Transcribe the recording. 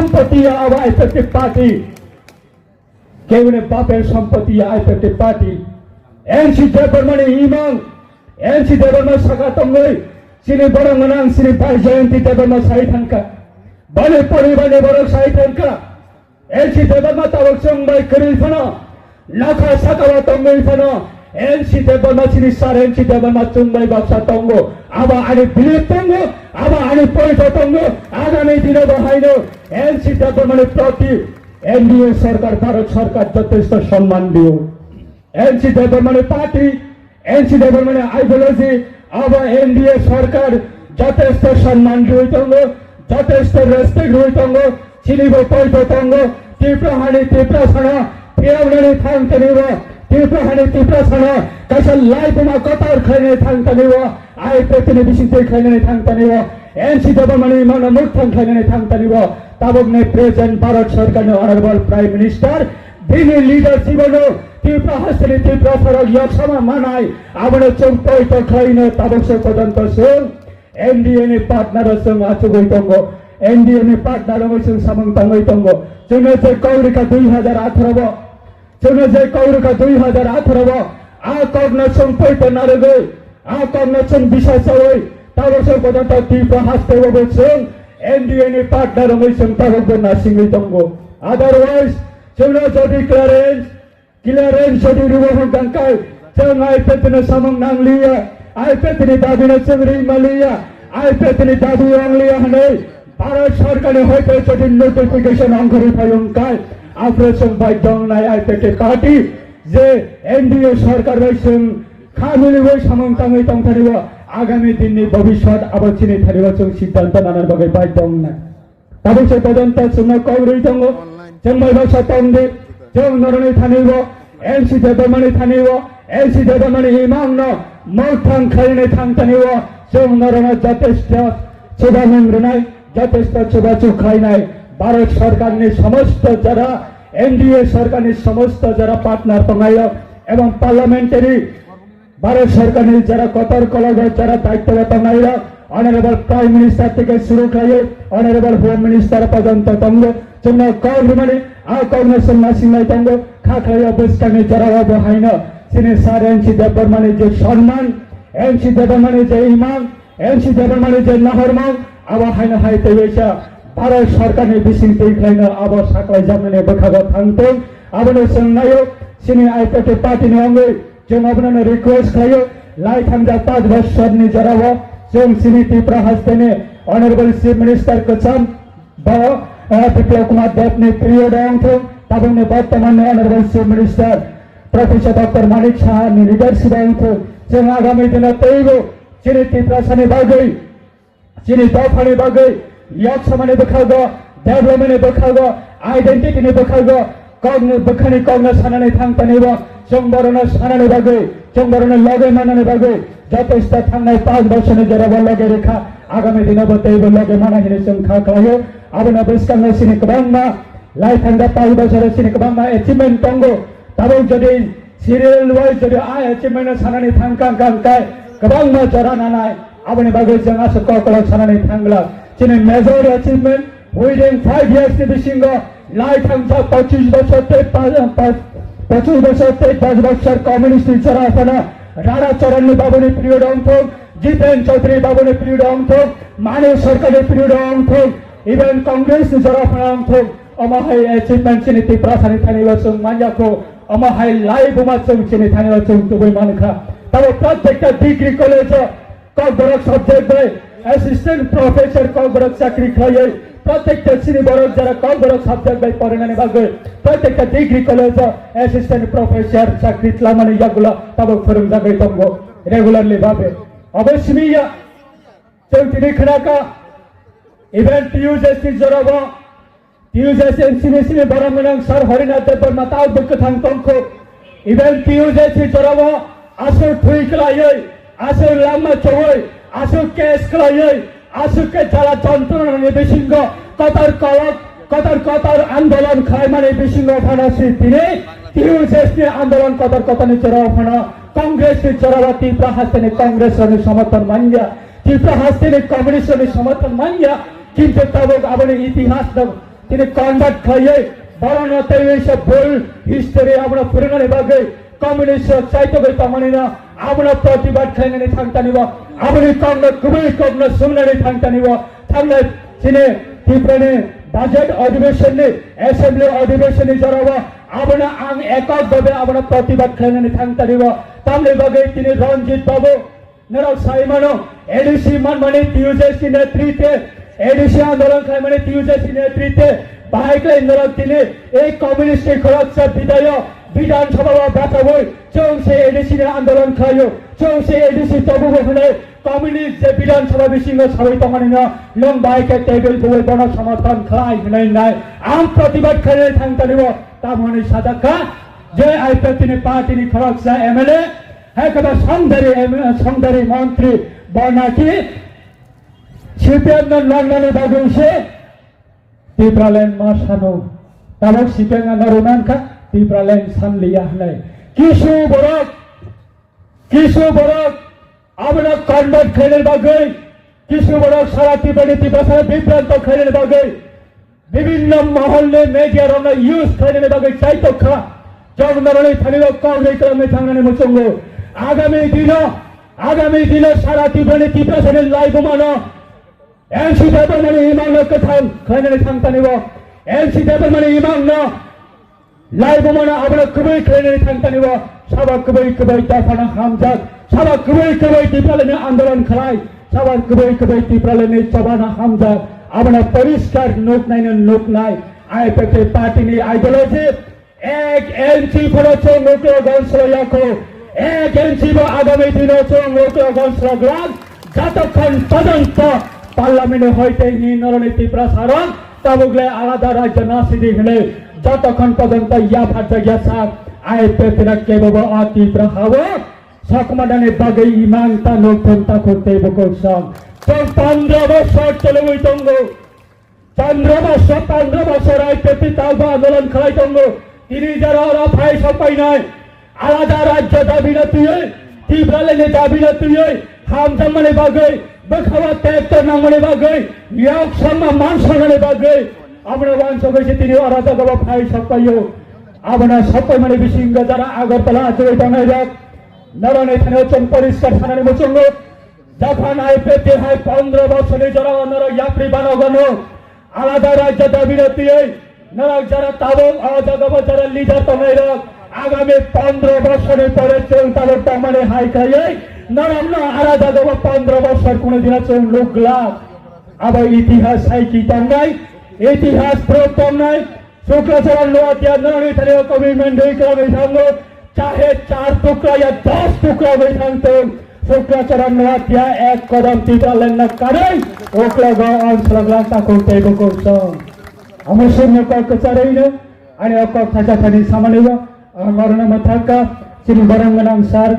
সম্পত্তি আবার effective party কেউনে বাপের সম্পত্তি এফেক্টিভ পার্টি এনসি দেববর্মা ইমাং এনসি দেববর্মা সাকা তঙ্গই সিনি বরংনাং সিনি পাই জয়ন্তী দেববর্মা সাই থাঙ্কা বলে পরিবারে বড় সাই থাঙ্কা এনসি দেববর্মা তাবক সংবাই করিল ফানো লাখা সাকাবা তঙ্গই ফানো এনসি দেববর্মা সিনি সার এনসি দেববর্মা চুংবাই ব্যবসা তঙ্গ আবার আনি বিলেপ তঙ্গ আবার আনি পয়সা তঙ্গ আগামী দিনে বহাইনো এনসি দেববর্মার প্রতি এনডিএ সরকার ভারত সরকার যথেষ্ট সম্মান দিও এনসি দেববর্মার পার্টি এনসি দেববর্মার আইডিওলজি আবার এনডিএ সরকার যথেষ্ট সম্মান দিইতঙ্গ যথেষ্ট রেসপেক্ট হইতঙ্গ চিনিব পয়তঙ্গ তীব্রহানি তীব্র ছাড়া ফিরাউনানি থাকতে নিব তীব্রহানি তীব্র ছাড়া কাছে লাইফমা কতার খাইনে থাকতে নিব আই প্রতিনি বিশিষ্ট খাইনে থাকতে নিব এনসি দেববর্মার মানে মুখ খাইনে থাকতে নিব তাবকনে প্রেজেন্ট ভারত সরকার অনারেবল প্রাইম মিনিস্টার দিনী লিডার জীবন তীব্র হাসিনী তীব্র ফরক ইয়কসমা মানায় আমরা চৌপই তো খাইনে তাবক সে পর্যন্ত সং এনডিএ নি পার্টনার সং আচু গইতঙ্গ এনডিএ নি পার্টনার সং সামং তাঙ্গইতঙ্গ জন্য যে কৌরিকা 2018 জন্য যে কৌরিকা 2018 আ কগ্ন সং পইতে নারগে আ কগ্ন সং বিষয় সই তাবক সে পর্যন্ত তীব্র হাসতে বলছেন এনডিএ নি পার্টনার সং তাবক না সিংইতঙ্গ আদারওয়াইজ জন্য যদি ক্লিয়ারেন্স যদি রুবহং গাঙ্কাই जों आइपेतने सामंग नांगलिया आइपेतने दाबिना जों रिमालिया आइपेतने दाबि आंगलिया हनै भारत सरकारनि हयतो যদি নোটিফিকেশন অঙ্গরি ফায়ংকাই অপারেশন বাই দংনাই आइपेटे पार्टी যে এনডিএ সরকার রইছেন খামিলি হই সামং তাঙ্গই তংথারিব আগামী দিননি ভবিষ্যৎ আবচিনি থারিব जों সিদ্ধান্ত নানার বাগে বাই দংনাই তাবো সে পর্যন্ত जों কংগ্রেস দङ जों মাইবাসা তংদি जों নরনি থানিব এনসি দেববর্মানি থানিব এনসি দেববর্মানি ইমাংন মৌথাং খাইনে থাংতানিব जों নরনা যথেষ্ট সুবামংরনাই যথেষ্ট সুবাচু খাইনাই ভারত সরকারনি সমস্ত যারা এনডিএ সরকারনি সমস্ত যারা পার্টনার তঙ্গায় এবং পার্লামেন্টারি ভারত সরকারনি যারা কতর কলগ যারা দায়িত্বরত তঙ্গায় অনারেবল প্রাইম মিনিস্টার থেকে শুরু করে অনারেবল হোম মিনিস্টার পর্যন্ত তঙ্গ जों কংগ্রেমানি আ কংগ্রেস নাসিংনাই তঙ্গ খাখায় বসকানি যারা বহাইনা সিনে সার এনসি দেববর্মানি যে সম্মান এনসি দেববর্মানি যে ইমান এনসি দেববর্মানি যে নাহরমান আবার হাইনা হাইতে বেশা ভারত সরকারनि বিসিংতে খাইনা আবার সাকলাই জামনে বখাগা থাংতো আবনে सोंनायो सिनि आइपेटे पार्टीनि अंगै जों आबननो रिक्वेस्ट खायो लाई थांजा 5 बोसोरनि जराव जों सिनि तीव्र हास्तेने ऑनरेबल चीफ मिनिस्टर कचाम बा বিপ্লব কুমার দেবনি পিরিয়ড অংশ তাবনে বর্তমানে honourable chief minister professor doctor Manik সাহানি লিডারশিপ অংশ जों আগামী দিনে তৈব চিনি তীব্রাসানি বাগৈ চিনি দফানি বাগৈ ইয়ক সমানে বখাগ ডেভেলপমেন্টে বখাগ আইডেন্টিটিनि বখাग কগ্নে বখানি কগ্নে সানাनै थांतानिब जों बरनो सानानै बागै जों बरनो लगे मानानै बागै যথেষ্ট थांनाय 5 बोसोरनि जेराव लगे रेखा आगामी दिनाव तैबो लगे मानाहिनि जों खाख्लायो आबना बसकांनो सिनि गोबांमा लाई थांगा 5 बोसोर सिनि गोबांमा एचिभमेन्ट दंगो ताबो जदि सिरियल वाइज जदि आ एचिभमेन्ट सानानै थांकांकांकाय गोबांमा जरानानाय आबनि बागै जों आसा ककल सानानै थांगला सिनि मेजर एचिभमेन्ट उइदिन 5 years नि बिसिंग लाई थांगा 25 बोसोर 25 बोसोर 10 बोसोर कम्युनिस्ट जराफाना राणा चरण बाबुनि पिरियड अंक जितेन चौधरी बाबुनि पिरियड अंक माने सरकारनि पिरियड अंक इवन कांग्रेस जराफाना अंक अमाहाय एचिभमेन्ट सिनि तीव्रसानि थानिल जों मानजाखौ अमाहाय लाइफमा जों सिनि थानिल जों तुबै मानखा तब प्रत्येकटा डिग्री कलेज ककबरक सब्जेक्ट बाय असिस्टेंट प्रोफेसर ककबरक चाकरी खायै प्रत्येकटा सिनि बरक जरा ककबरक सब्जेक्ट बाय पढनानै बागै प्रत्येकटा डिग्री कलेज असिस्टेंट प्रोफेसर चाकरी लामानि यागुला तब फोरोंजागै दङ रेगुलारलि भाबे अबस्मिया जों दिनै खोनाका इवेंट यूजेसनि जराव यूजेस एनसिनि बरमनां सर हरिनाथ देबबर्मा ताव बकथां तंखौ इवेंट यूजेसनि जराव आसु थुइखलायै आसु लामा चौयै आसु केस खलायै आसु के जरा जन्त्रनानि बिसिंग कतार आंदोलन खायमानि बिसिंग फानासि दिनै यूजेसनि आंदोलन कतारनि जराव फाना कांग्रेसनि जराव तीव्र हास्तेनि कांग्रेसनि समर्थन मानिया तीव्र हास्तेनि कम्युनिस्टनि समर्थन मानिया किन्तु तब आबनि इतिहास তিনি কনভার্ট খাইয়ে বরণ বল হিস্টোরি আমরা পুরনো বাগে কমিউনিস্ট চাইতে গই তামানি না আমরা প্রতিবাদ খাইনাनै থাंतानिबा आबनि कांगना गुबै कांगना सुंनानै थांतानिबा थांनाय दिनै त्रिपुरानि बाजेट अधिवेशननि एसेम्बली अधिवेशननि जरावा आबना आं एकक भाबे आबना प्रतिबाद खाइनानै थांतानिबा तामनि बागै दिनै रंजित बाबु नराव साइमानो एडीसी मानमानि टीयूजेसी नेतृत्वे एडीसी आंदोलन खाइमानि टीयूजेसी नेतृत्वे बाहायख्लाय नराव दिनै এই কমিউনিস্ট খরচা বিধায়ক विधानसभा बाथावै जों से एडीसी आंदोलन खायो जों से एडीसी तबु होने कम्युनिस्ट जे विधानसभा बिसिंग सबै तमानिना नों बाइके टेबल बय बना समर्थन खाय होनाय नाय आं प्रतिबाद खाय थांतानिबो तामनि सादाका जे आइपतिनि पार्टीनि खरकसा एमएलए हेकबा संदारी मंत्री बनाकी सिपिएम नंगनानि बागुसे तिप्रालेन मासानो ताबक सिपिएम नरुनानका तिप्रालेन सानलिया हनै किसु बरक आबना कन्वर्ट खैने बागै किसु बरक सारा तिब्रानि तिब्रासा विभ्रांत खैने बागै विभिन्न महलले मीडिया रंग यूज खैने बागै चाइतोखा जगनरनि थानिबो काउनै खालामनो थांनानै मुचंगो आगामी दिन सारा तिब्रानि तिब्रासानि लाइगमानो एनसी देबरमानि इमांनो कथां खैने थांतानिबो एनसी देबरमानि इमांनो लाइगमानो आबना गुबै खैने थांतानिबो साबा गुबै दाफाना हामजाक साबा गुबै तिप्रालेनि आंदोलन खालाय साबा गुबै तिप्रालेनि चबाना हामजाक आबना परिष्कार नुकनाय आइपीएफटी पार्टीनि आइडियोलॉजी एक एनसी फरचो नुकलो गनस्रयाखौ एक एनसी आगामी दिनाव जों नुकलो गनस्रग्लाक যতক্ষণ পর্যন্ত পার্লামেন্টে হইতে নরনি ত্রিপ্রাসারণ তাবুগলে আলাদা রাজ্য না সিদ্ধি হলে যতক্ষণ পর্যন্ত ইয়াফার জায়গা সাক आइपीएफटी केबो अतिब्रा हावो सकमादानि बागै इमांता नोकथंता करते बकसं जों 15 বছর चलुबै दंगो 15 বছর आइपीएफटी तालबा आंदोलन खालाय दंगो তিনি যারা রাফাই সপাইনাय আলাদা রাজ্য দাবি না তুই তিব্রালেनि दाबि ना तुई हामजामानि बागै बखावा टेक्टर नांगमानि बागै नियाव सम्मा मान सन्माननि बागै আমরা वानसगैसे তিনি আলাদা গবা ফাই সপাयो आबना सबै माने बिसिंग जरा आगरतला आचुरै थांनाय जाक नरनै थानाय जों परिष्कार थानानै मुचंगो যখন आइपीएफटी हाय 15 বছরে जरा नर यात्री बानागनो आलादा राज्य दाबि ना तुई नरक जरा ताबो आजागबो जरा लिडर थानाय जाक आगामी 15 বছরের পরে जों ताबो तामाने हाय खायै नरम ना आलादा गबो 15 বছর कोन दिन जों लोगला अब इतिहास हाय की तंगाय इतिहास प्रोतमनाय शुक्राचारण लोटिया नरनी थाने कमिटमेंट दैखाबै थांगो चाहे 4 टुकड़ा या 10 टुकड़ा बै थांतो शुक्राचारण लोटिया एक कदम तिप्रालेन न कारै ओक्लग अंसलग्लांता कोते बकोसं अमसुरनो कचारैनो आणि अकक थाचा थानि सामान्य मरना मथाका श्री बरंगनाम सार